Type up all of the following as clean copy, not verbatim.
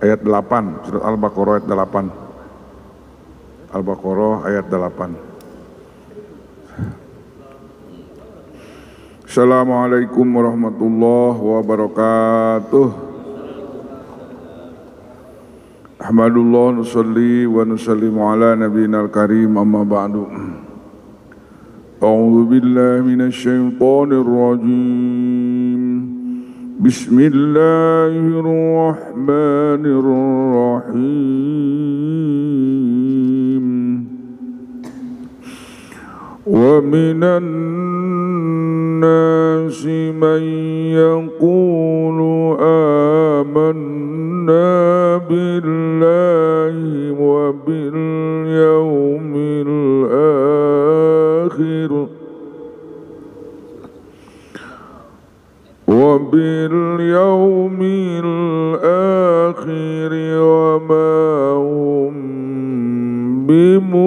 ayat 8, surat Al-Baqarah ayat 8. Al-Baqarah ayat 8. Assalamualaikum warahmatullahi wabarakatuh. Ahmadullah nusalli wa nusallimu ala nabiyina al-karim, amma ba'du. A'udzu billahi minasy syaithanir rajim. Bismillahirrahmanirrahim. Wa minan nasi man yaqulu amanna billahi wa bil yawmil akhir وباليوم الآخر وما هم بمؤمنين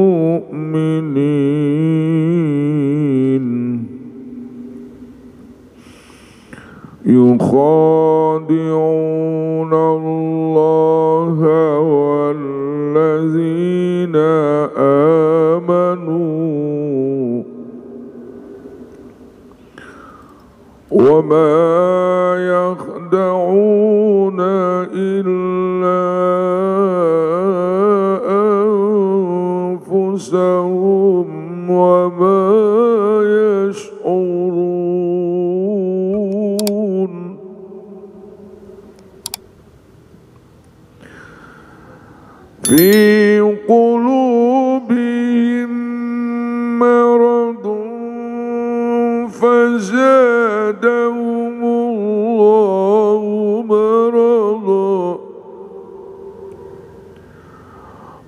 يخادعون الله والذين آمنوا وما يخدعون إلا أنفسهم وما يشعرون في قلوبهم مرض فزادهم الله مرضا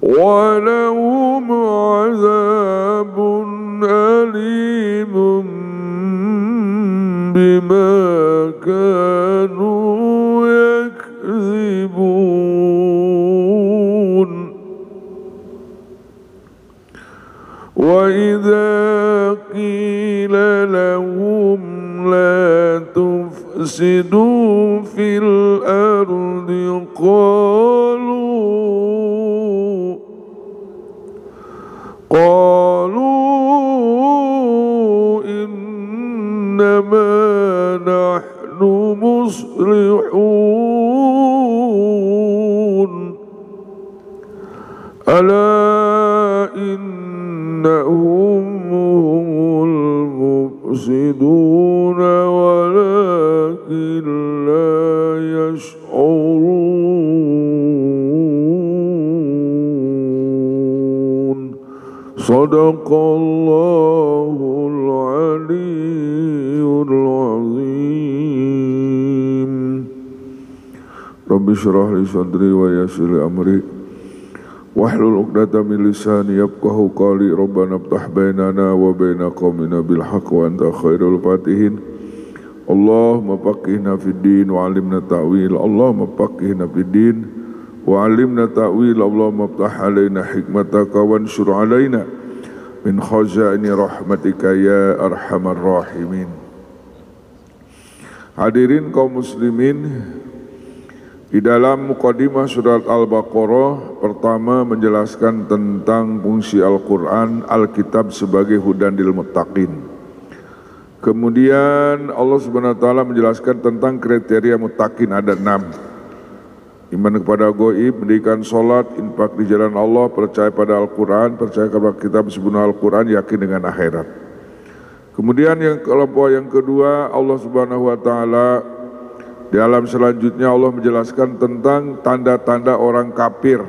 ولهم عذاب أليم بما كانوا يكذبون وإذا قيل لهم لا تفسدوا في الأرض قالوا إنما نحن مصلحون ألا إنهم هم المفسدون ولكن لا يشعرون صدق الله العلي العظيم رب اشرح لي صدري ويسر لي أمري wahlul 'uqdatam min lisani yafqahu qawli rabbana iftah bainana wa baina qaumina bil haqq wa anta khairul fatihin Allahumma faqihna fid din wa 'allimna ta'wil Allahumma faqihna fid din wa 'allimna ta'wil Allahumma iftah alaina hikmataka wanshur alaina min khazaini rahmatika ya arhamar rahimin. Hadirin kaum muslimin, di dalam mukadimah surat Al-Baqarah pertama menjelaskan tentang fungsi Al-Quran, Alkitab sebagai hudan lil muttaqin. Kemudian Allah Subhanahu wa taala menjelaskan tentang kriteria muttaqin, ada 6. Iman kepada gaib, mendirikan salat, infak di jalan Allah, percaya pada Al-Quran, percaya kepada kitab sebenar Al-Quran, yakin dengan akhirat. Kemudian yang kelompok yang kedua, Allah Subhanahu wa taala di alam selanjutnya Allah menjelaskan tentang tanda-tanda orang kafir.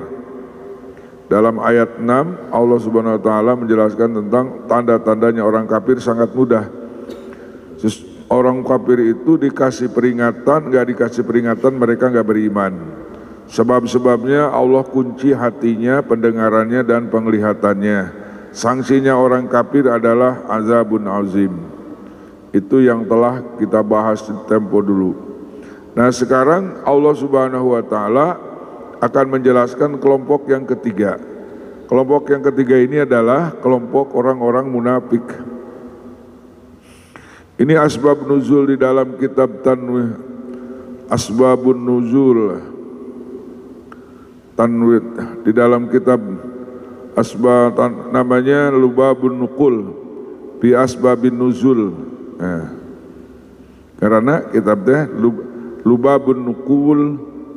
Dalam ayat 6 Allah Subhanahu wa taala menjelaskan tentang tanda-tandanya orang kafir sangat mudah. Orang kafir itu dikasih peringatan, enggak dikasih peringatan mereka enggak beriman. Sebab-sebabnya Allah kunci hatinya, pendengarannya dan penglihatannya. Sanksinya orang kafir adalah azabun azim. Itu yang telah kita bahas di tempo dulu. Nah sekarang Allah Subhanahu wa taala akan menjelaskan kelompok yang ketiga. Kelompok yang ketiga ini adalah kelompok orang-orang munafik. Ini asbab nuzul di dalam kitab Tanwih Asbabun Nuzul tanwid di dalam kitab namanya Lubabun Nuqul bi Asbabin Nuzul. Karena kitab teh Lubabun Nuqul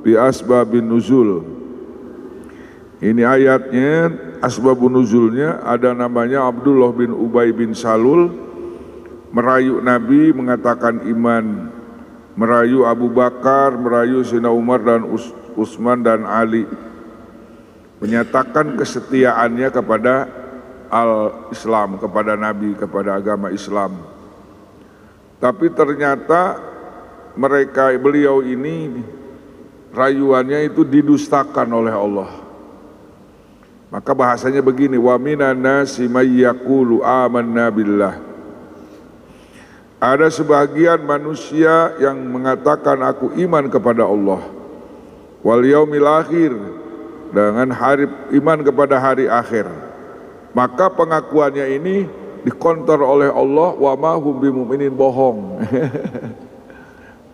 bi Asbabin Nuzul. Ini ayatnya, asbabun nuzulnya ada namanya Abdullah bin Ubay bin Salul merayu Nabi mengatakan iman, merayu Abu Bakar, merayu Sayyidina Umar dan Utsman dan Ali, menyatakan kesetiaannya kepada al-Islam, kepada Nabi, kepada agama Islam. Tapi ternyata beliau ini rayuannya itu didustakan oleh Allah. Maka bahasanya begini, wa minan nasi may yaqulu amanna billah. Ada sebagian manusia yang mengatakan aku iman kepada Allah, wal yaumil akhir, dengan iman kepada hari akhir. Maka pengakuannya ini dikonter oleh Allah, wa ma hum bimu'minin, bohong.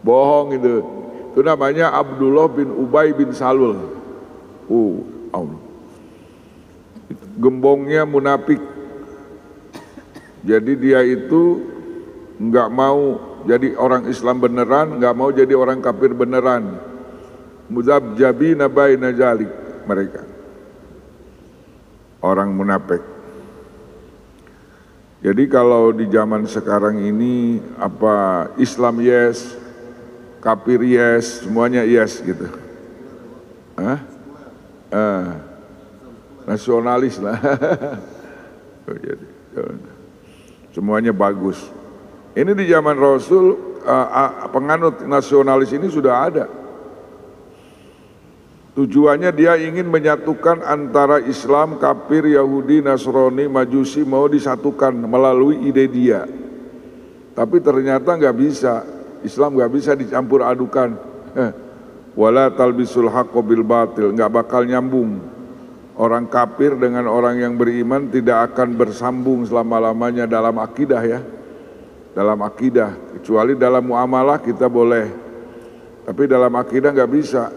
Bohong itu namanya Abdullah bin Ubay bin Salul. Allah. Gembongnya munafik. Jadi dia itu nggak mau jadi orang Islam beneran, nggak mau jadi orang kafir beneran. Muzabjabina baina zalik, mereka orang munafik. Jadi kalau di zaman sekarang ini apa Islam yes, kafir yes, semuanya yes gitu. Nasionalis lah. Jadi, semuanya bagus. Ini di zaman Rasul penganut nasionalis ini sudah ada. Tujuannya dia ingin menyatukan antara Islam, kafir, Yahudi, Nasrani, Majusi, mau disatukan melalui ide dia. Tapi ternyata nggak bisa. Islam nggak bisa dicampur adukan. Wala talbisul haqqo bil batil, nggak bakal nyambung. Orang kafir dengan orang yang beriman tidak akan bersambung selama-lamanya dalam akidah ya. Dalam akidah, kecuali dalam muamalah kita boleh. Tapi dalam akidah nggak bisa.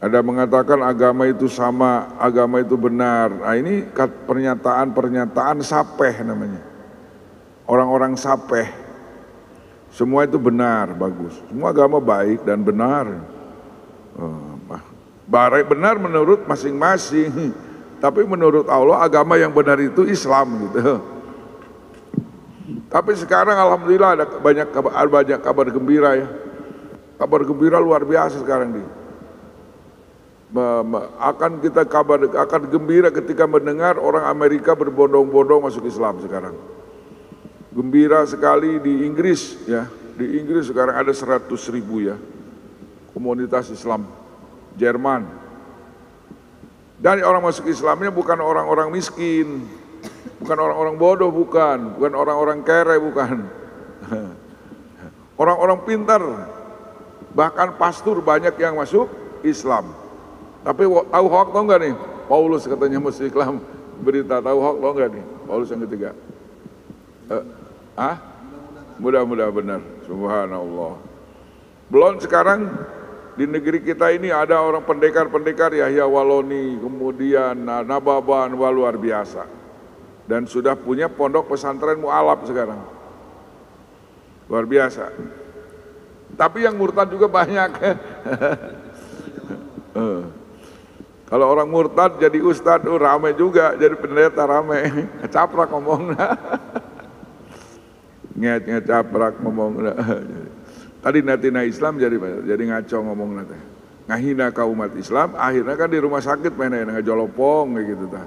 Ada mengatakan agama itu sama, agama itu benar. Nah ini pernyataan sapeh namanya. Orang-orang sapeh. Semua itu benar, bagus. Semua agama baik dan benar. Benar menurut masing-masing, tapi menurut Allah agama yang benar itu Islam gitu. Tapi sekarang alhamdulillah ada banyak kabar gembira ya. Kabar gembira luar biasa sekarang nih. Akan gembira ketika mendengar orang Amerika berbondong-bondong masuk Islam sekarang. Gembira sekali di Inggris ya. Di Inggris sekarang ada 100.000 ya komunitas Islam. Jerman. Dan orang masuk Islamnya bukan orang-orang miskin, bukan orang-orang bodoh, bukan orang-orang kere, bukan. Orang-orang pintar. Bahkan pastor banyak yang masuk Islam. Tapi tahu hoax tau nggak nih? Paulus katanya masuk Islam, berita tahu hoax tau nggak nih? Paulus yang ketiga. Mudah-mudahan benar. Subhanallah. Belum sekarang di negeri kita ini ada orang pendekar-pendekar Yahya Waloni, kemudian Nababan, luar biasa. Dan sudah punya pondok pesantren mu'alaf sekarang. Luar biasa. Tapi yang murtad juga banyak. Kalau orang murtad jadi ustadz, rame juga, jadi pendeta rame. Caprak ngomongnya. Ngecaprak ngomongnya. Tadi natina Islam jadi ngaco ngomong nanti, ngahina ka umat Islam, akhirnya kan di rumah sakit mainnya ngajolopong kayak gitu ta.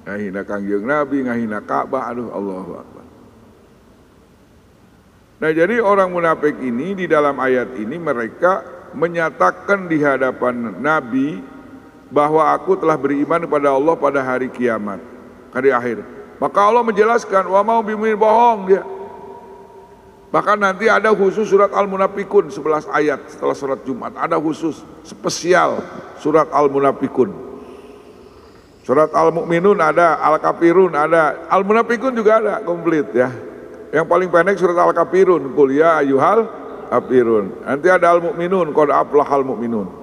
Ngahina Kangjeng Nabi, ngahina Ka'bah, aduh Allahu Akbar. Nah jadi orang munafik ini di dalam ayat ini mereka menyatakan di hadapan Nabi bahwa aku telah beriman kepada Allah pada hari kiamat, hari akhir. Maka Allah menjelaskan, wa mau bimuin bohong dia. Bahkan nanti ada khusus surat Al-Munafikun 11 ayat setelah surat Jumat. Ada khusus spesial surat Al-Munafikun. Surat Al-Mu'minun ada, Al-Kafirun ada, Al-Munafikun juga ada komplit ya. Yang paling pendek surat Al-Kafirun, qul ya ayyuhal kafirun. Nanti ada Al-Mu'minun, qad aflahal mu'minun.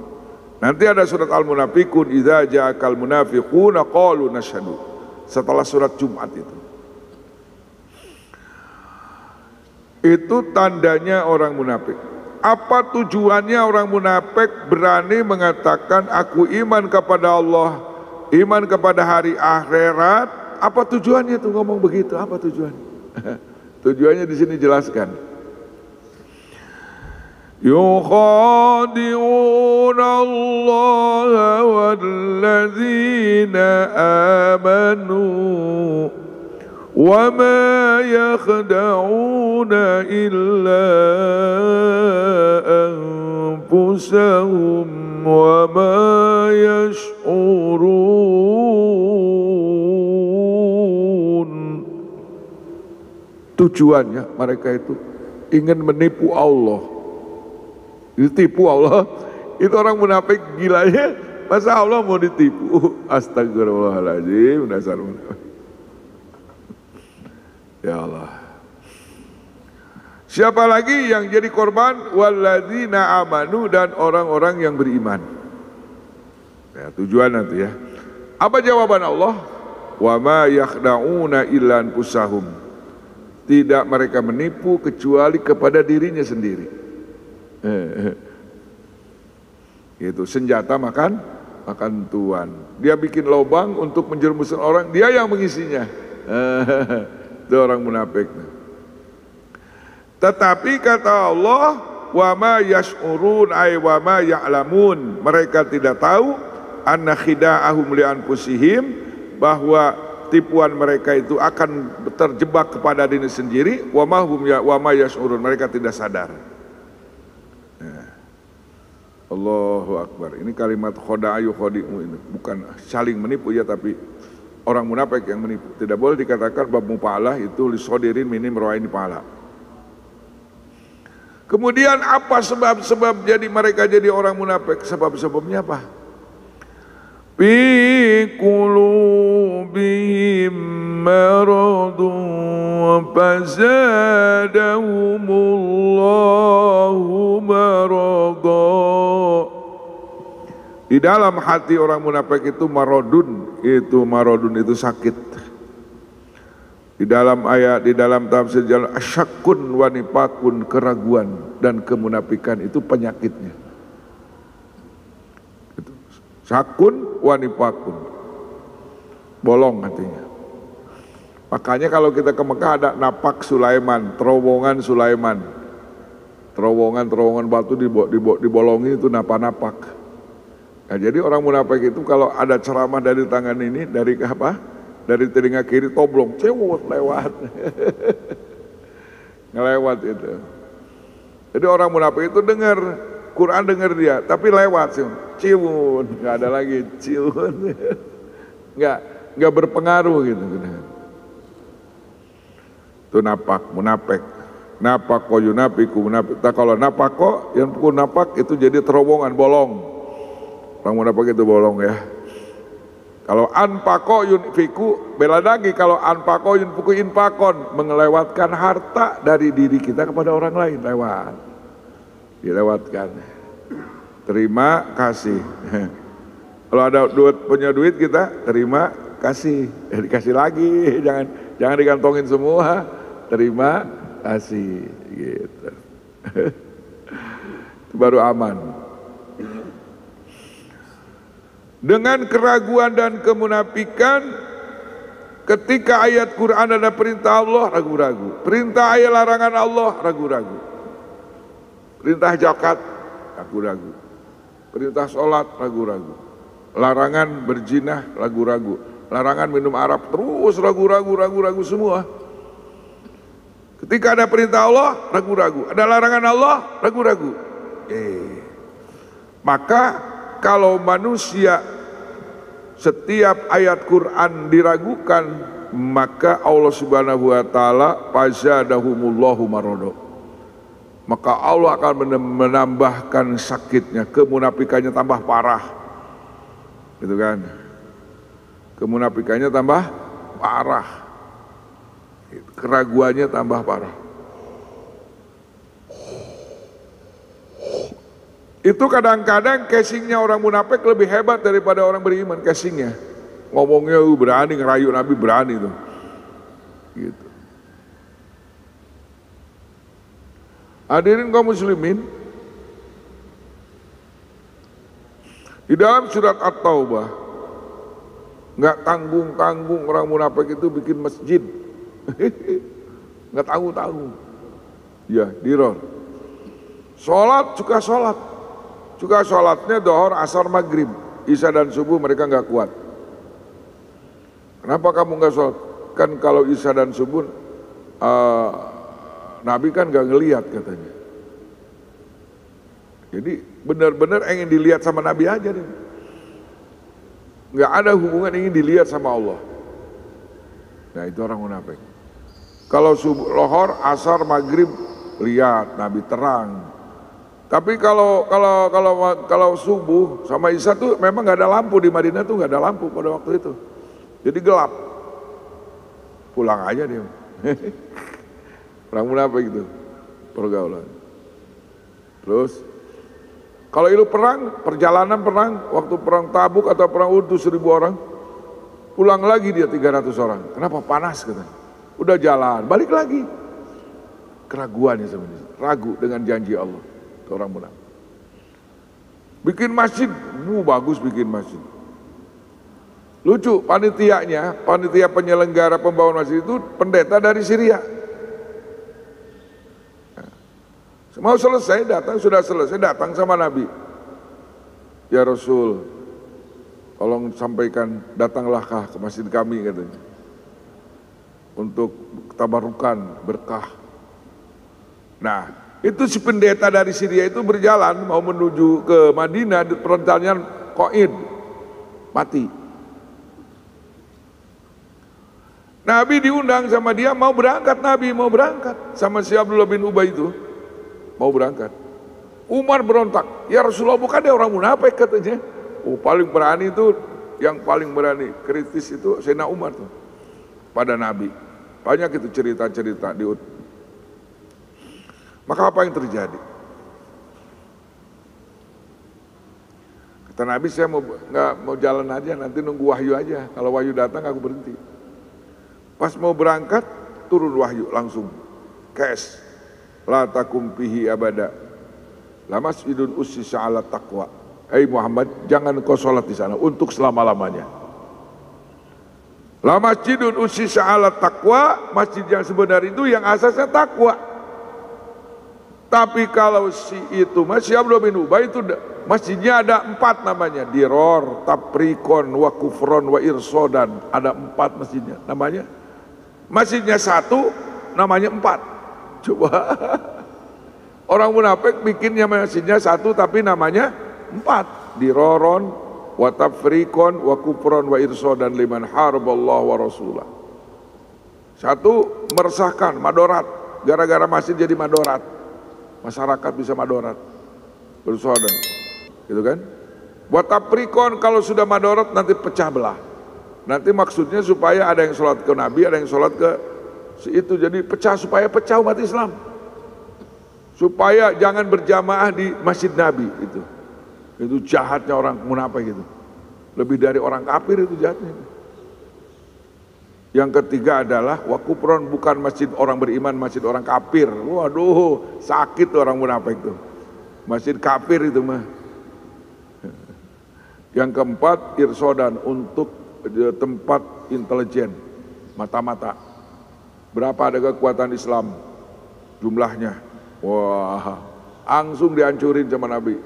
Nanti ada surat Al-Munafiqun, idza ja'akal munafiquna qalu nashhadu. Setelah surat Jumat itu. Itu tandanya orang munafik. Apa tujuannya orang munafik berani mengatakan aku iman kepada Allah, iman kepada hari akhirat? Apa tujuannya tuh ngomong begitu? Apa tujuannya? Tujuannya di sini jelaskan. Yukhadi'una Allah walladzina amanu wa ma yakhda'una illa anfusahum wa ma yash'urun. Tujuannya mereka itu ingin menipu Allah. Ditipu Allah. Itu orang munafik gilanya. Masa Allah mau ditipu? Astagfirullahaladzim. Dasar munafik. Ya Allah. Siapa lagi yang jadi korban? Walladzina amanu, dan orang-orang yang beriman. Ya, tujuan nanti ya. Apa jawaban Allah? Wa ma yakhda'una illa anfusahum. Tidak mereka menipu kecuali kepada dirinya sendiri. Itu senjata makan tuan. Dia bikin lubang untuk menjerumuskan orang, dia yang mengisinya. Itu orang munafik. Tetapi kata Allah, wa ma yash'urun ay wa ma ya'lamun. Mereka tidak tahu anna khida'ahum li anfusihim, bahwa tipuan mereka itu akan terjebak kepada diri sendiri. Wa ma yash'urun, mereka tidak sadar. Allahu Akbar. Ini kalimat khada'ayu khadi'u, ini bukan saling menipu ya, tapi orang munafik yang menipu. Tidak boleh dikatakan bab mupalah itu lisodirin minim roaini pahala. Kemudian apa sebab-sebab jadi mereka jadi orang munafik? Sebab-sebabnya apa? Fi qulubihim maradun fazadahumullahu marada. Di dalam hati orang munafik itu maradun itu sakit. Di dalam ayat, di dalam tafsir jalan asyakun wa nifakun, keraguan dan kemunafikan itu penyakitnya. Sakun wa nifakun, bolong hatinya. Makanya kalau kita ke Mekah ada napak Sulaiman, terowongan Sulaiman, terowongan batu dibolongi itu napak-napak. Nah, jadi orang munafik itu kalau ada ceramah dari tangan ini, dari apa? Dari telinga kiri toblong, cewot lewat. Ngelewat itu. Jadi orang munafik itu dengar Quran, dengar dia, tapi lewat sih. Ciun, nggak ada lagi ciun. Nggak berpengaruh gitu. Itu napak, munafik. Napako yunafiku munafik. Nah, kalau napako, yang pukul napak itu jadi terowongan bolong. Orang munafik itu bolong ya. Kalau anpako yunfiku, bela lagi. Kalau anpako yunfiku infakon, mengelewatkan harta dari diri kita kepada orang lain, dilewatkan. Terima kasih. Kalau ada punya duit kita terima kasih, dikasih lagi, jangan digantongin semua. Terima kasih, gitu. Itu baru aman. Dengan keraguan dan kemunafikan, ketika ayat Quran ada perintah Allah, ragu-ragu. Perintah ayat larangan Allah, ragu-ragu. Perintah zakat, ragu-ragu. Perintah sholat, ragu-ragu. Larangan berzina, ragu-ragu. Larangan minum arak, terus ragu-ragu semua. Ketika ada perintah Allah, ragu-ragu. Ada larangan Allah, ragu-ragu. Maka kalau manusia setiap ayat Quran diragukan, maka Allah Subhanahu wa taala fazadahumullahu marada. Maka Allah akan menambahkan sakitnya, kemunafikannya tambah parah. Gitu kan? Kemunafikannya tambah parah. Gitu. keraguannya tambah parah. Itu kadang-kadang casingnya orang munafik lebih hebat daripada orang beriman, casingnya. Ngomongnya berani, ngerayu Nabi berani tuh. Gitu. Hadirin kaum muslimin, di dalam surat At-Taubah, nggak tanggung-tanggung orang munafik itu bikin masjid. Nggak tanggung-tanggung. Ya, diror. Sholat, suka sholatnya dohor, asar, maghrib, isya dan subuh mereka nggak kuat. Kenapa kamu nggak sholat? Kan kalau isya dan subuh Nabi kan nggak ngelihat katanya. Jadi benar-benar ingin dilihat sama Nabi aja nih. Nggak ada hubungan ingin dilihat sama Allah. Nah itu orang munafik. Kalau subuh, lohor, asar, maghrib lihat Nabi terang. Tapi kalau subuh sama isya tuh memang nggak ada lampu di Madinah tuh, nggak ada lampu pada waktu itu. Jadi gelap. Pulang aja dia. Orang munafik itu pergaulan. Terus kalau itu perjalanan perang, waktu perang Tabuk atau perang Uhud 1000 orang, pulang lagi dia 300 orang. Kenapa? Panas katanya. Udah jalan, balik lagi. Keraguannya sebenarnya, ragu dengan janji Allah. Itu orang munafik. Bikin masjid, bagus bikin masjid. Lucu, panitia penyelenggara pembangunan masjid itu pendeta dari Syria. Mau selesai datang, sudah selesai datang sama Nabi. Ya Rasul, tolong sampaikan, datanglah ke masjid kami katanya. Untuk tabarukan, berkah. Nah, itu si pendeta dari Syria itu berjalan mau menuju ke Madinah, di perencanaan Qaid, mati. Nabi diundang sama dia, mau berangkat Nabi, mau berangkat. Sama si Abdullah bin Ubay itu, mau berangkat. Umar berontak, ya Rasulullah bukan dia orang munafik katanya. Oh paling berani itu, yang paling berani, kritis itu Sayyidina Umar tuh. Pada Nabi, banyak itu cerita-cerita di Uhud. Maka apa yang terjadi? Kata Nabi, saya nggak mau jalan aja, nanti nunggu wahyu aja. Kalau wahyu datang aku berhenti. Pas mau berangkat, turun wahyu langsung. Kes, la takum fihi abada, la masjidun ussisa ala taqwa. Hei Muhammad, jangan kau sholat di sana untuk selama-lamanya. La masjidun ussisa ala taqwa, masjid yang sebenarnya itu yang asasnya takwa. Tapi kalau si itu masih Abdullah bin Ubay itu masjidnya ada 4 namanya, Diror, Taprikon, wa Kufron, wa Irsodan. Ada 4 masjidnya namanya. Masjidnya 1 namanya 4. Coba orang munafik bikinnya masjidnya 1 tapi namanya 4. Diroron, wa Tafrikon, wa Kufron, wa Irsodan liman haraballah wa rasulah. 1 meresahkan, madorat. Gara-gara masjid jadi madorat. Masyarakat bisa madorat, bersaudara, gitu kan? Buat taprikon, kalau sudah madorat nanti pecah belah. Nanti maksudnya supaya ada yang sholat ke Nabi, ada yang sholat ke si itu, jadi pecah, supaya pecah umat Islam, supaya jangan berjamaah di masjid Nabi. Itu jahatnya orang munafik itu, lebih dari orang kafir itu jahatnya. Yang ketiga adalah wakupron, bukan masjid orang beriman, masjid orang kafir. Waduh, sakit tuh orang munafik tuh. Masjid kafir itu mah. Yang keempat, irsodan, untuk tempat intelijen, mata-mata. Berapa ada kekuatan Islam jumlahnya? Wah, langsung dihancurin sama Nabi.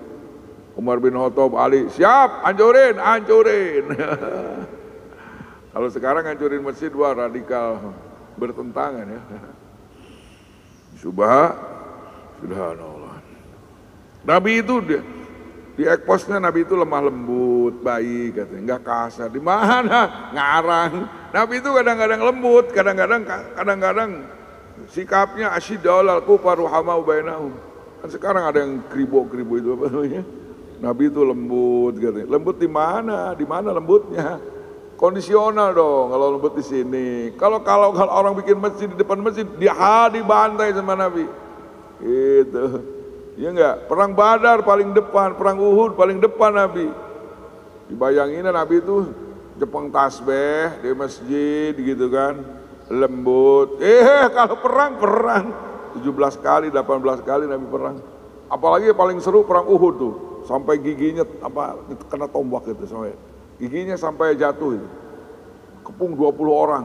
Umar bin Khattab, Ali, siap, hancurin. Kalau sekarang hancurin masjid, wah radikal, bertentangan ya. Subhanallah. Nabi itu di ekposnya, Nabi itu lemah lembut, baik katanya, enggak kasar. Di mana? Ngarang. Nabi itu kadang-kadang lembut, kadang-kadang sikapnya asyiddaul al-kufar ruhamau bainahum. Kan sekarang ada yang kribo-kribo itu apa namanya? Nabi itu lembut katanya. Lembut di mana? Di mana lembutnya? kondisional dong kalau lembut di sini. Kalau orang bikin masjid di depan masjid, dia dibantai sama Nabi. Gitu. Ya enggak? Perang Badar paling depan, perang Uhud paling depan Nabi. Dibayangin Nabi itu jepang tasbih di masjid gitu kan. Lembut. Kalau perang 17 kali, 18 kali Nabi perang. Apalagi paling seru perang Uhud tuh. Sampai giginya kena tombak itu sampai giginya sampai jatuh itu. Kepung 20 orang.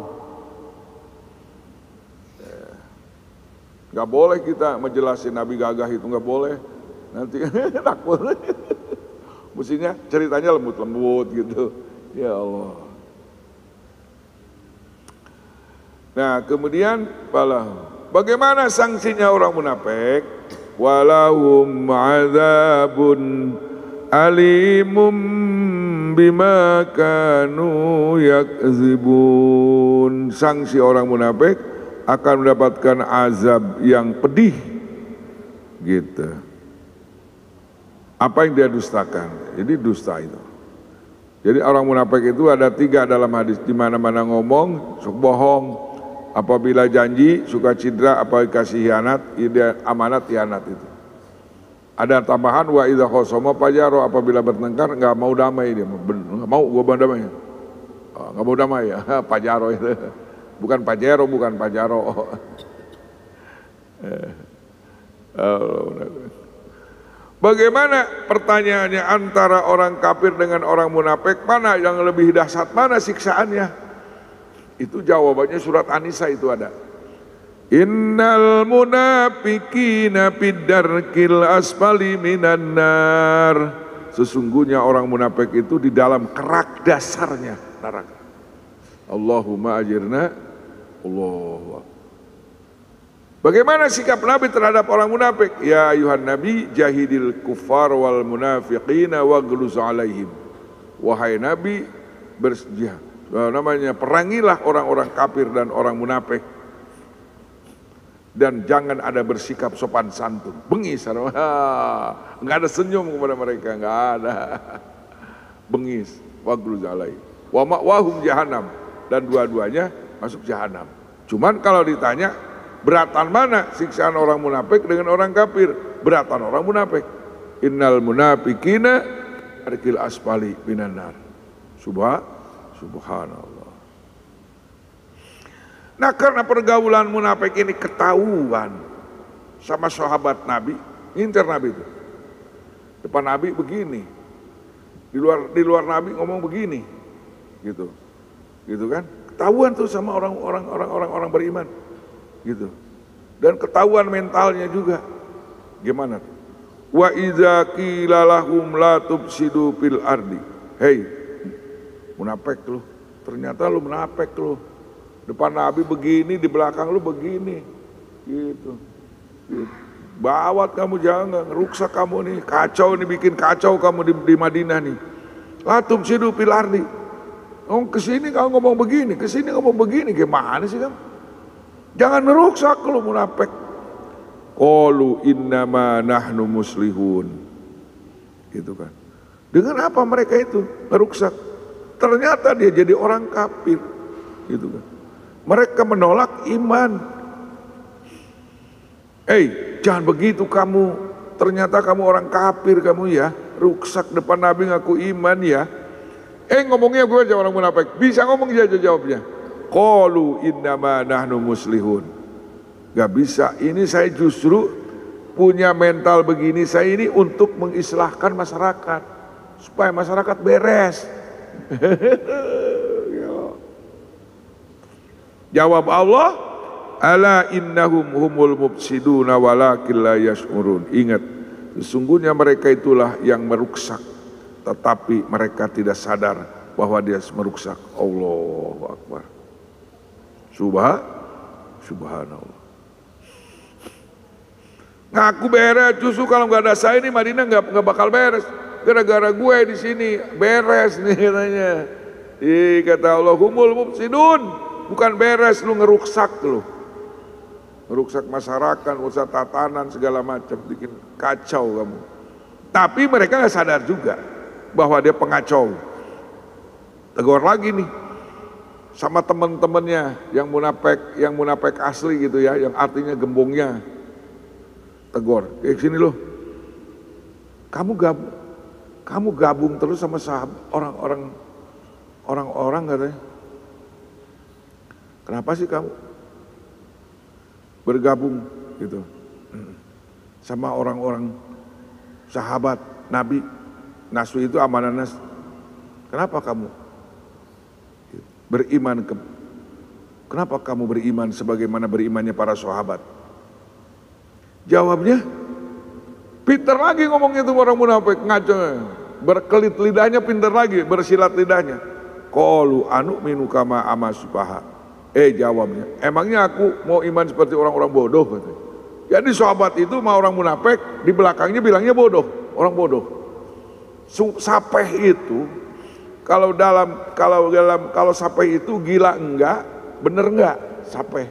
Gak boleh kita menjelasin Nabi gagah itu, gak boleh. Nanti takut. Mestinya ceritanya lembut-lembut gitu. Ya Allah. Nah kemudian bagaimana sanksinya orang munafik? Walahum adzabun alimum bima kanu yakzibun. Sanksi orang munafik akan mendapatkan azab yang pedih gitu. Apa yang dia dustakan, jadi dusta itu. Jadi orang munafik itu ada 3 dalam hadis, di mana-mana ngomong suka bohong, apabila janji suka cidra, apabila kasih hianat, amanat hianat itu. Ada tambahan wa idza khosoma pajaro, apabila bertengkar nggak mau damai dia, nggak mau gua damai, nggak mau damai ya, pajaro itu. Bukan Pajero, bukan Pajaro. Bagaimana pertanyaannya antara orang kafir dengan orang munafik, mana yang lebih dahsyat, mana siksaannya? Itu jawabannya surat An-Nisa itu ada. Innal munafiqina fid darkil asfali minan nar. Sesungguhnya orang munafik itu di dalam kerak dasarnya neraka. Allahumma ajirna. Allah. Bagaimana sikap Nabi terhadap orang munafik? Ya ayuhan Nabi jahidil kuffar wal munafiqina waghluz alaihim. Wahai Nabi, perangilah orang-orang kafir dan orang munafik. Dan jangan ada bersikap sopan santun. Bengis, enggak ada senyum kepada mereka, enggak ada. Bengis, waghluz alaihim. Wa ma'wahum jahannam, dan dua-duanya masuk jahanam. Cuman kalau ditanya beratan mana siksaan orang munafik dengan orang kafir? Beratan orang munafik. Innal munafiqina arkil asfali minan nar. Subhanallah. Nah karena pergaulan munafik ini ketahuan sama sahabat Nabi, ngincer Nabi itu. Depan Nabi begini. Di luar Nabi ngomong begini. Gitu kan? Ketahuan tuh sama orang beriman, gitu. Dan ketahuan mentalnya juga. Gimana? Wa idza qila lahum la tufsidu fil ardi. Hei, munafik lu. Ternyata lu munafik lu. Depan Nabi begini, di belakang lu begini. Gitu. Bawat kamu jangan, rusak kamu nih, kacau nih, bikin kacau kamu di Madinah nih. La tufsidu fil ardi. Oh kesini kamu ngomong begini, kesini ngomong begini, gimana sih kamu? Jangan merusak lu munafik. Qalu innama nahnu muslihun. Gitu kan. Dengan apa mereka itu merusak? Ternyata dia jadi orang kafir. Gitu kan. Mereka menolak iman. Jangan begitu kamu. Ternyata kamu orang kafir kamu ya. Rusak depan Nabi ngaku iman ya. Ngomongnya gue aja orang munafik. Bisa ngomong aja jawabnya. Qalu innama nahnu muslihun. Gak bisa. Ini saya justru punya mental begini. Saya ini untuk mengislahkan masyarakat. Supaya masyarakat beres. Jawab Allah. Ala innahum humul mufsiduna walakin la yash'urun. Ingat. Sesungguhnya mereka itulah yang merusak. Tetapi mereka tidak sadar bahwa dia merusak. Allahu Akbar. Subhanallah. Ngaku beres, justru kalau nggak ada saya ini Madinah nggak bakal beres. Gara-gara gue di sini beres nih katanya. Kata Allah, humul mufsidun, bukan beres, lu ngeruksak lu. Ngeruksak masyarakat, merusak tatanan segala macam, bikin kacau kamu. Tapi mereka nggak sadar juga bahwa dia pengacau. Tegur lagi nih, sama teman-temannya yang munafik asli gitu ya, yang artinya gembongnya, tegur, sini loh, kamu gabung terus sama sahabat orang-orang katanya, kenapa sih kamu bergabung gitu sama orang-orang sahabat Nabi, Nasu itu Amananas, kenapa kamu beriman kenapa kamu beriman sebagaimana berimannya para sahabat? Jawabnya, pinter lagi ngomong itu orang munafik, ngaco, berkelit lidahnya, pinter lagi, bersilat lidahnya. Qalu anu'minu kama amasufaha. Jawabnya, emangnya aku mau iman seperti orang-orang bodoh katanya. Jadi sahabat itu mau orang munafik, di belakangnya bilangnya bodoh, orang bodoh. Sapeh itu kalau sapeh itu gila enggak, bener enggak sapeh.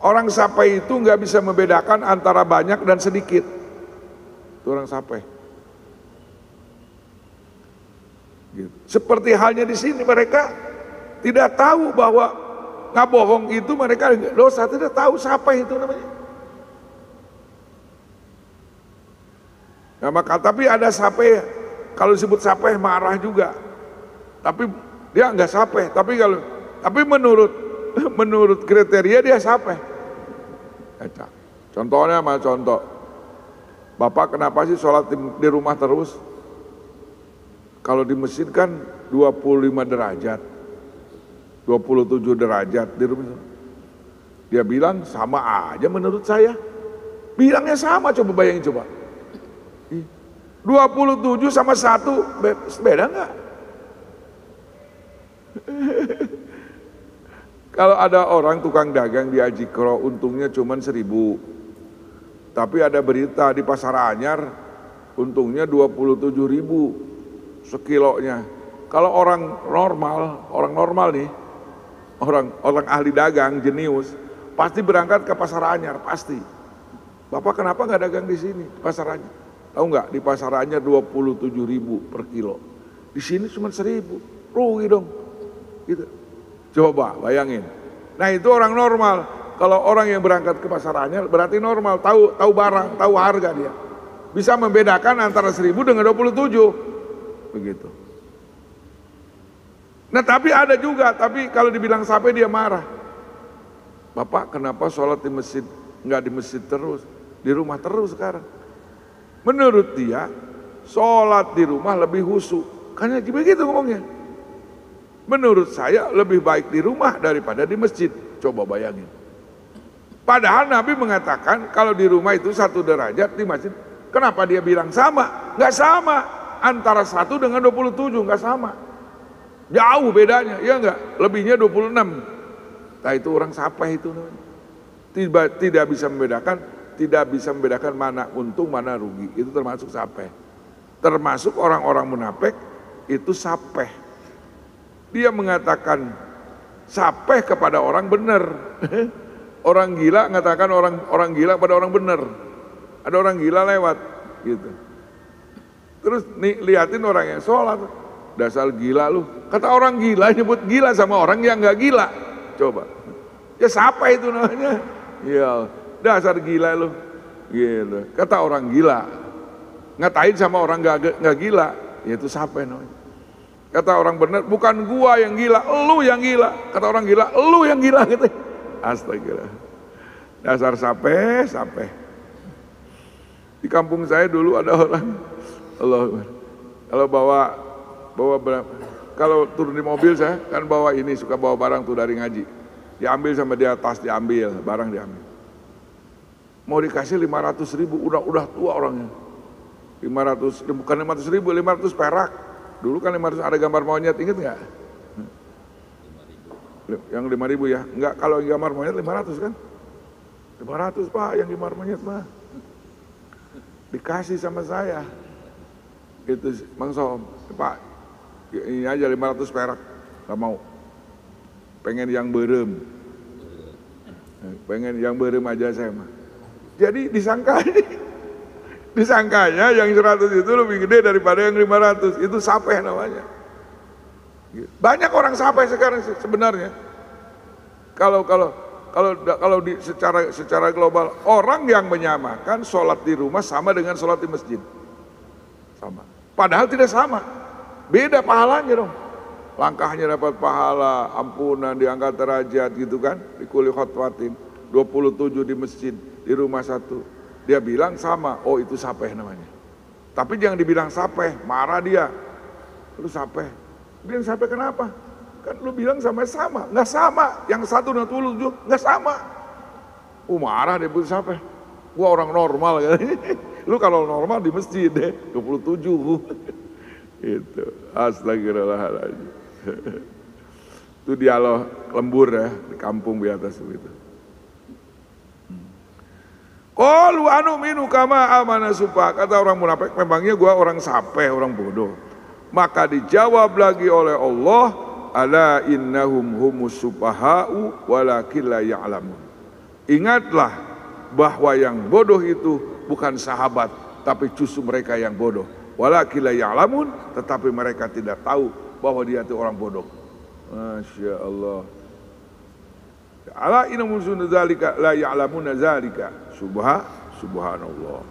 Orang sapeh itu enggak bisa membedakan antara banyak dan sedikit. Itu orang sapeh. Gitu. Seperti halnya di sini mereka tidak tahu bahwa ngabohong itu mereka dosa, tidak tahu sapeh itu namanya. Nah, tapi ada sapeh, kalau disebut sapeh marah juga. Tapi dia enggak sapeh, tapi menurut kriteria dia sapeh. Contohnya contoh. Bapak kenapa sih sholat di rumah terus? Kalau di masjid kan 25 derajat, 27 derajat di rumah. Dia bilang sama aja menurut saya. Bilangnya sama, coba bayangin coba. 27 sama 1 beda enggak? Kalau ada orang tukang dagang di Ajikro untungnya cuma 1.000. Tapi ada berita di Pasar Anyar untungnya 27.000 sekilonya. Kalau orang normal nih, orang ahli dagang jenius pasti berangkat ke Pasar Anyar, pasti. Bapak kenapa nggak dagang di sini Pasar Anyar? Tahu nggak, di Pasar Anyar 27.000 per kilo, di sini cuma 1.000, rugi dong. Gitu. Coba bayangin. Nah itu orang normal. Kalau orang yang berangkat ke Pasar Anyar berarti normal, tahu barang, tahu harga dia. Bisa membedakan antara 1.000 dengan 27. Begitu. Nah tapi ada juga, tapi kalau dibilang sampai dia marah. Bapak kenapa sholat di masjid, nggak di masjid terus, di rumah terus sekarang? Menurut dia, sholat di rumah lebih khusyuk. Karena begitu ngomongnya. Menurut saya lebih baik di rumah daripada di masjid. Coba bayangin. Padahal Nabi mengatakan kalau di rumah itu 1 derajat, di masjid. Kenapa dia bilang sama? Nggak sama. Antara 1 dengan 27 nggak sama. Jauh bedanya, ya nggak? Lebihnya 26. Nah itu orang sapeh itu. Tidak bisa membedakan mana untung mana rugi. Itu termasuk sapeh. Termasuk orang-orang munafik itu sapeh. Dia mengatakan sapeh kepada orang benar. Orang gila mengatakan orang gila pada orang benar. Ada orang gila lewat gitu. Terus nih liatin orang yang sholat, dasar gila lu. Kata orang gila nyebut gila sama orang yang nggak gila. Coba. Ya siapa itu namanya? Ya dasar gila lu. Gitu. Kata orang gila. Ngatain sama orang nggak gila. Ya itu siapa namanya? Kata orang benar, bukan gua yang gila, lu yang gila. Kata orang gila, lu yang gila gitu. Astagfirullah. Dasar sampai. Di kampung saya dulu ada orang, Allah, kalau turun di mobil saya kan bawa ini, suka bawa barang tuh dari ngaji. Diambil sama dia, tas diambil, barang diambil. Mau dikasih 500.000, udah tua orangnya. 500, bukan 500.000, 500 perak. Dulu kan 500 ada gambar monyet, inget nggak? Yang 5.000 ya? Enggak, kalau gambar monyet 500 kan? 500 Pak, yang gambar monyet mah. Dikasih sama saya. Itu Bang Som, Pak, ini aja 500 perak, nggak mau. Pengen yang berem. Pengen yang berem aja saya mah. Jadi disangkanya yang 100 itu lebih gede daripada yang 500. Itu sapeh namanya. Banyak orang sampai sekarang sebenarnya. Kalau secara global, orang yang menyamakan sholat di rumah sama dengan sholat di masjid. Sama. Padahal tidak sama. Beda pahalanya dong. Langkahnya dapat pahala, ampunan, diangkat derajat gitu kan. Di kuli khotwatin, 27 di masjid, di rumah satu. Dia bilang sama, oh itu sapeh namanya. Tapi jangan dibilang sapeh, marah dia. Lu sapeh. Bilang sapeh kenapa? Kan lu bilang sama-sama, nggak sama. Yang satu 27 nggak sama. Marah dia bilang sapeh. Gua orang normal kan. Lu kalau normal di masjid deh, 27. Itu. Astagfirullahaladzim. Itu dialog lembur ya di kampung di atas itu. Qalu anu'minu kama amana sufa. Kata orang munafik, memangnya gua orang sapeh, orang bodoh. Maka dijawab lagi oleh Allah, ala innahum humus sufaha'u walakin la ya'lamun. Ingatlah bahwa yang bodoh itu bukan sahabat, tapi justru mereka yang bodoh. Walakin la ya'lamun, tetapi mereka tidak tahu bahwa dia itu orang bodoh. Masya Allah. Ala innahum zalika la ya'lamuna zalika. Subhanallah.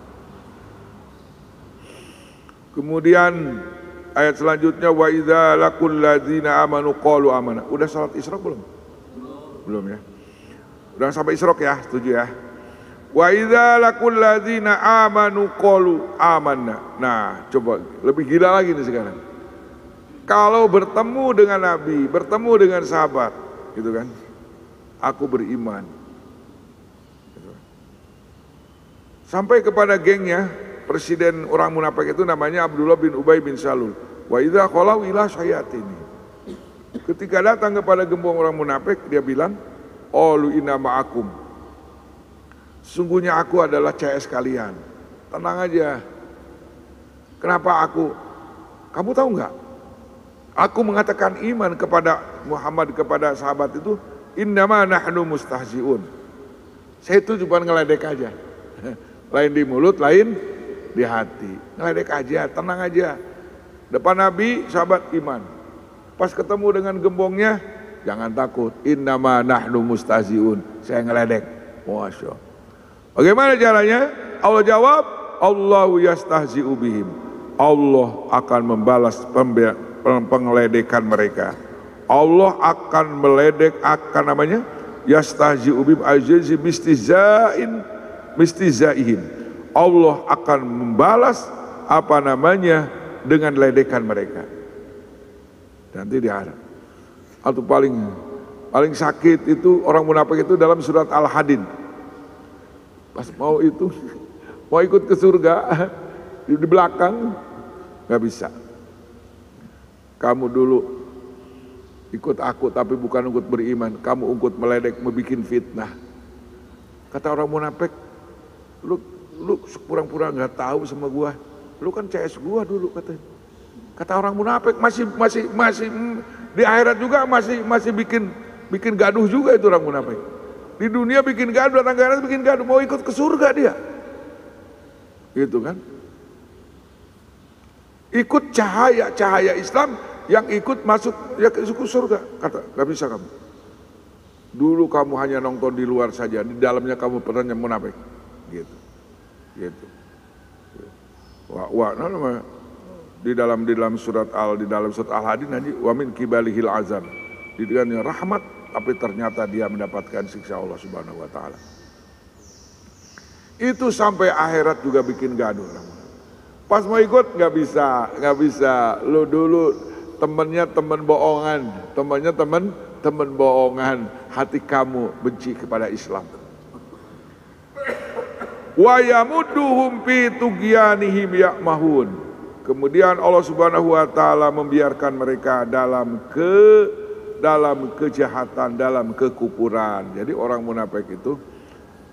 Kemudian ayat selanjutnya, wa idza laqul ladzina amanu qalu amanna. Udah salat Isra belum? Belum ya. Udah sampai Isra ya, setuju ya. Wa idza laqul ladzina amanu qalu amanna. Nah, coba lebih gila lagi nih sekarang. Kalau bertemu dengan Nabi, bertemu dengan sahabat, gitu kan? Aku beriman. Gitu. Sampai kepada gengnya, presiden orang munafik itu namanya Abdullah bin Ubay bin Salul. Wa idza qalau ila syayatini. Ketika datang kepada gembong orang munafik, dia bilang, "Qalu inna ma'akum." Sungguhnya aku adalah CS kalian. Tenang aja. Kenapa aku? Kamu tahu enggak? Aku mengatakan iman kepada Muhammad, kepada sahabat itu, innama nahnu mustahzi'un. Saya itu cuma ngeledek aja. Lain di mulut, lain di hati. Ngeledek aja, tenang aja. Depan Nabi, sahabat iman. Pas ketemu dengan gembongnya, jangan takut. Innama nahnu mustahzi'un. Saya ngeledek. Masya Allah. Bagaimana caranya? Allah jawab, Allahu yastahzi'u bihim. Allah akan membalas pengeledekan mereka. Allah akan meledek, akan namanya yastahzi'u bihim azizi mistiza'ihim. Allah akan membalas apa namanya dengan ledekan mereka. Nanti diharap. Atau paling sakit itu orang munafik itu dalam surat Al-Hadid. Pas mau ikut ke surga di belakang nggak bisa. Kamu dulu ikut aku tapi bukan ikut beriman. Kamu ikut meledek, membikin fitnah. Kata orang munafik, lu pura-pura nggak tahu sama gua. Lu kan CS gua dulu katanya. Kata orang munafik masih di akhirat juga masih bikin gaduh juga itu orang munafik. Di dunia bikin gaduh, datang ke akhirat bikin gaduh, mau ikut ke surga dia. Gitu kan? Ikut cahaya Islam yang ikut masuk surga. Kata, gak bisa kamu. Dulu kamu hanya nonton di luar saja, di dalamnya kamu pernah munafik. Gitu. Di dalam surat Al-Hadid nanti wa min kibalihil azab. Diberikannya rahmat, tapi ternyata dia mendapatkan siksa Allah Subhanahu wa taala. Itu sampai akhirat juga bikin gaduh. Pas mau ikut nggak bisa. Lu dulu temennya temen bohongan. Hati kamu benci kepada Islam. Wa yamudduhum fi tughyanihim ya'mahun. Kemudian Allah Subhanahu wa taala membiarkan mereka dalam kejahatan, dalam kekufuran. Jadi orang munafik itu,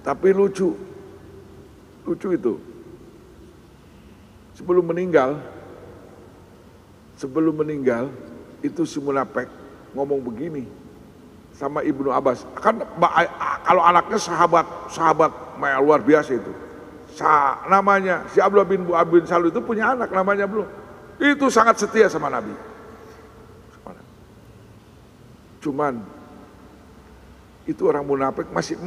tapi lucu itu. Sebelum meninggal itu si munafik ngomong begini sama Ibnu Abbas. Kan kalau anaknya sahabat luar biasa itu. Namanya si Abdullah bin Salul itu punya anak namanya belum. Itu sangat setia sama Nabi. Cuman itu orang munafik masih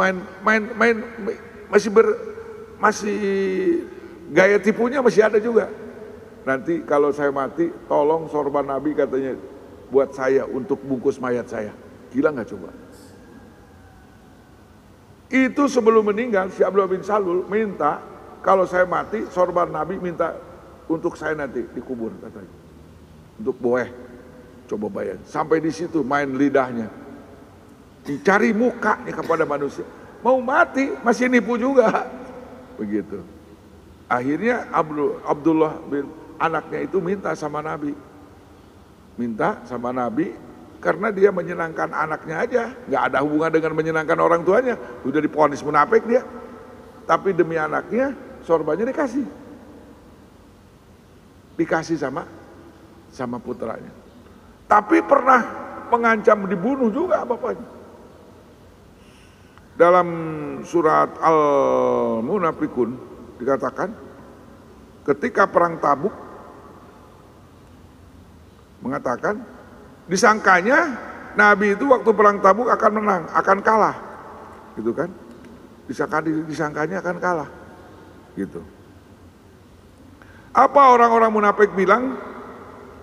masih gaya tipunya masih ada juga. Nanti kalau saya mati, tolong sorban Nabi katanya buat saya untuk bungkus mayat saya. Gila nggak coba? Itu sebelum meninggal si Abdullah bin Salul minta kalau saya mati sorban Nabi minta untuk saya nanti dikubur katanya. Untuk boleh, coba bayang. Sampai di situ main lidahnya. Dicari mukanya kepada manusia. Mau mati masih nipu juga. Begitu. Akhirnya Abdullah bin anaknya itu minta sama Nabi. Minta sama Nabi karena dia menyenangkan anaknya aja. Gak ada hubungan dengan menyenangkan orang tuanya. Udah divonis munafik dia. Tapi demi anaknya sorbannya dikasih. Dikasih sama putranya. Tapi pernah mengancam dibunuh juga bapaknya. Dalam surat Al-Munafikun dikatakan ketika perang Tabuk mengatakan disangkanya Nabi itu waktu perang Tabuk akan menang, akan kalah. Gitu kan? Disangkanya akan kalah. Gitu. Apa orang-orang munafik bilang?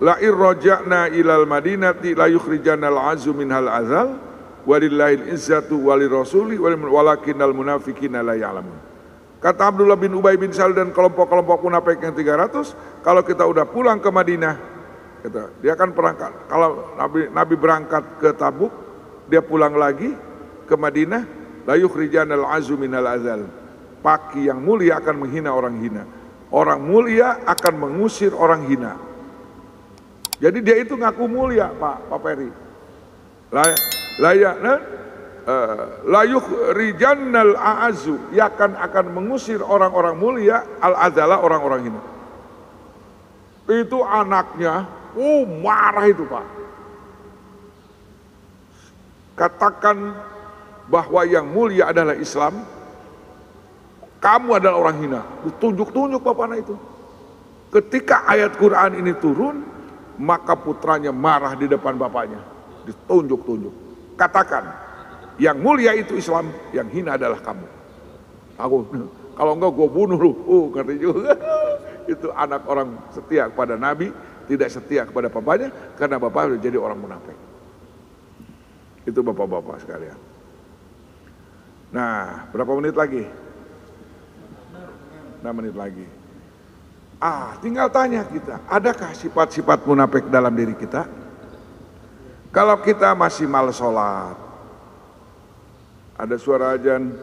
La irraja'na ilal madinati la yukhrijanal azu minhal azal walillahil izzatu walirrasuli walakinnal munafiqina la ya'lamun. Kata Abdullah bin Ubay bin Salul dan kelompok-kelompok munafik yang 300, kalau kita udah pulang ke Madinah, kata, dia akan berangkat. Kalau Nabi berangkat ke Tabuk, dia pulang lagi ke Madinah, la yukhrijanal azu minhal azal. Paki yang mulia akan menghina orang hina. Orang mulia akan mengusir orang hina. Jadi dia itu ngaku mulia, Pak Peri. La yukhrijannal a'azu, ia akan mengusir orang-orang mulia, al-azala orang-orang hina. Itu anaknya, marah itu Pak. Katakan bahwa yang mulia adalah Islam, kamu adalah orang hina. Tunjuk-tunjuk bapaknya itu. Ketika ayat Quran ini turun, maka putranya marah di depan bapaknya. Ditunjuk-tunjuk. Katakan, yang mulia itu Islam, yang hina adalah kamu. Aku, kalau enggak gue bunuh lu. Ngerti juga. Itu anak orang setia kepada Nabi, tidak setia kepada bapaknya, karena bapak sudah jadi orang munafik. Itu bapak-bapak sekalian. Nah, berapa menit lagi? 6 menit lagi. Tinggal tanya kita, adakah sifat-sifat munafik dalam diri kita? Kalau kita masih malas sholat, ada suara azan,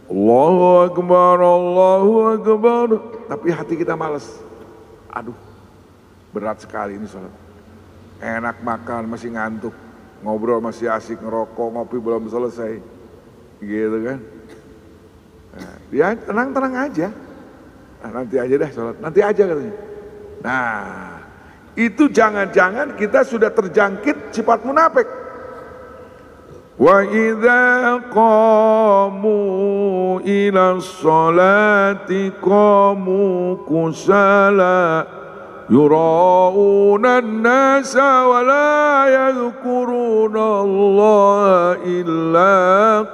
Allahu Akbar, tapi hati kita malas. Aduh, berat sekali ini sholat. Enak makan, masih ngantuk, ngobrol masih asik, ngerokok, ngopi belum selesai, gitu kan? Nah, dia tenang-tenang aja. Nanti aja dah sholat, nanti aja katanya. Nah, itu jangan-jangan kita sudah terjangkit sifat munafik. Wa idza qamu ila sholati qamu kusala yura'una an-nasa wa la yadhkuruna Allah illa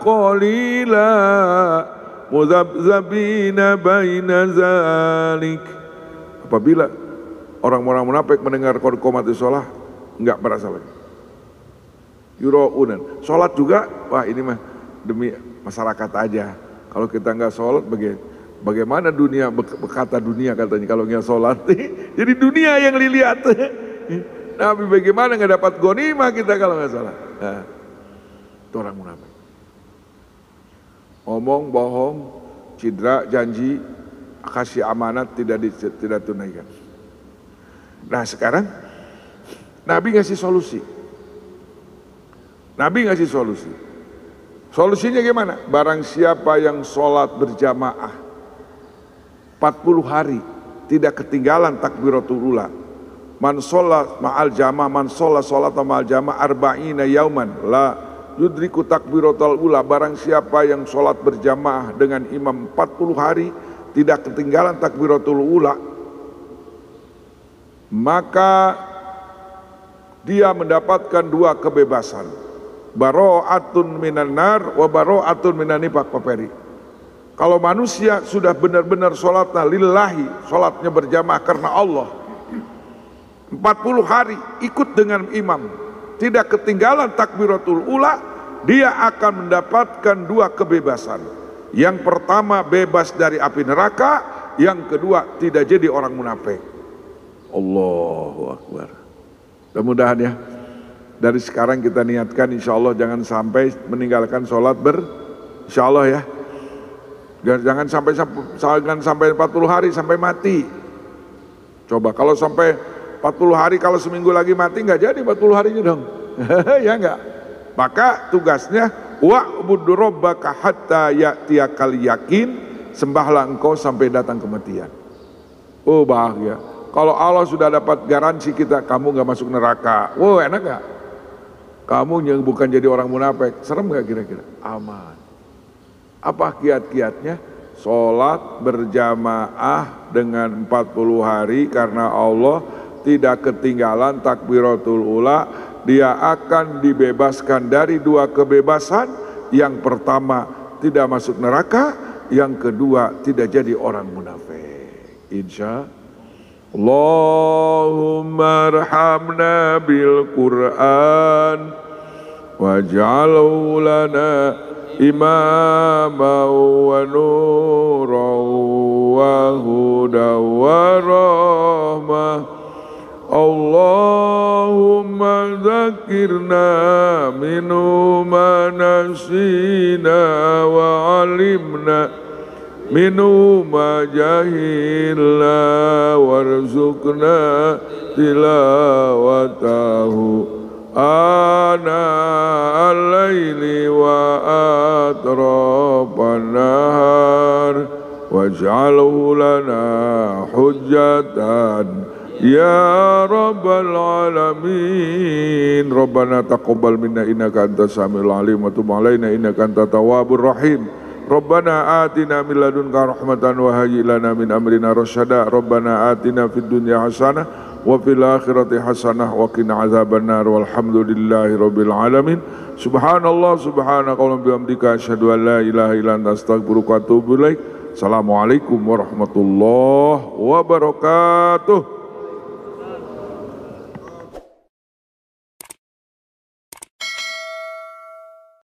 qalila muzabzabina baina zalik. Apabila orang-orang munafik mendengar qomatis sholat, enggak merasa lagi. Yura'unan, sholat juga, wah ini mah demi masyarakat aja. Kalau kita enggak sholat, bagaimana dunia berkata dunia katanya kalau enggak sholat. Jadi dunia yang dilihat. Tapi bagaimana enggak dapat ghanimah kita kalau enggak sholat. Nah, itu orang munafik. Ngomong, bohong, cidra, janji, kasih amanat tidak tunaikan. Nah sekarang Nabi ngasih solusi. Solusinya gimana? Barang siapa yang sholat berjamaah 40 hari tidak ketinggalan takbiratul ula. Man sholat ma'al jamaah, man sholat ma'al jamaah arba'ina yauman la yudriku takbiratul ula. Barang siapa yang sholat berjamaah dengan imam 40 hari tidak ketinggalan takbiratul ula, maka dia mendapatkan 2 kebebasan. Baro'atun minan nar wa baro'atun minan nifaq paperi. Kalau manusia sudah benar-benar sholatnya lillahi, sholatnya berjamaah karena Allah, 40 hari ikut dengan imam, tidak ketinggalan takbiratul ula, dia akan mendapatkan 2 kebebasan. Yang pertama bebas dari api neraka, yang kedua tidak jadi orang munafik. Allahu Akbar. Mudah-mudahan ya, dari sekarang kita niatkan insya Allah jangan sampai meninggalkan sholat insya Allah ya. Jangan sampai 40 hari sampai mati. Coba kalau sampai 40 hari, kalau seminggu lagi mati nggak jadi 40 harinya dong. Ya enggak. Maka tugasnya wa'budu rabbaka hatta ya'tiyakal yakin, sembahlah engkau sampai datang kematian. Oh bahagia. Kalau Allah sudah dapat garansi kita, kamu nggak masuk neraka. Wow, enak nggak? Kamu yang bukan jadi orang munafik, serem nggak kira-kira? Aman. Apa kiat-kiatnya? Sholat berjamaah dengan 40 hari karena Allah, tidak ketinggalan takbiratul ula, dia akan dibebaskan dari 2 kebebasan. Yang pertama tidak masuk neraka, yang kedua tidak jadi orang munafik. Insya Allahumma arhamna bil Qur'an waj'alhu lana imama wa nuran wa huda wa rahmah. Allahumma dzakirna minhu ma nasina wa alimna minhu ma jahilna warzuqna tilawatahu ana al-laili wa atrafan nahar waj'alhu lana hujjatan ya rabbal alamin. Rabbana taqabbal minna innaka antas samiul alim wa tub alaina innaka antat tawwabur rahim. Rabbana atina min ladunka rahmatan wa hayyi lana min amrina rasyada. Rabbana atina fid dunya hasanah wa fil akhirati hasanah wa qina adzabannar walhamdulillahi rabbil alamin. Subhanallah subhanaka wa bihamdika asyhadu an la ilaha illa anta astaghfiruka wa atubu ilaik. Assalamualaikum warahmatullahi wabarakatuh.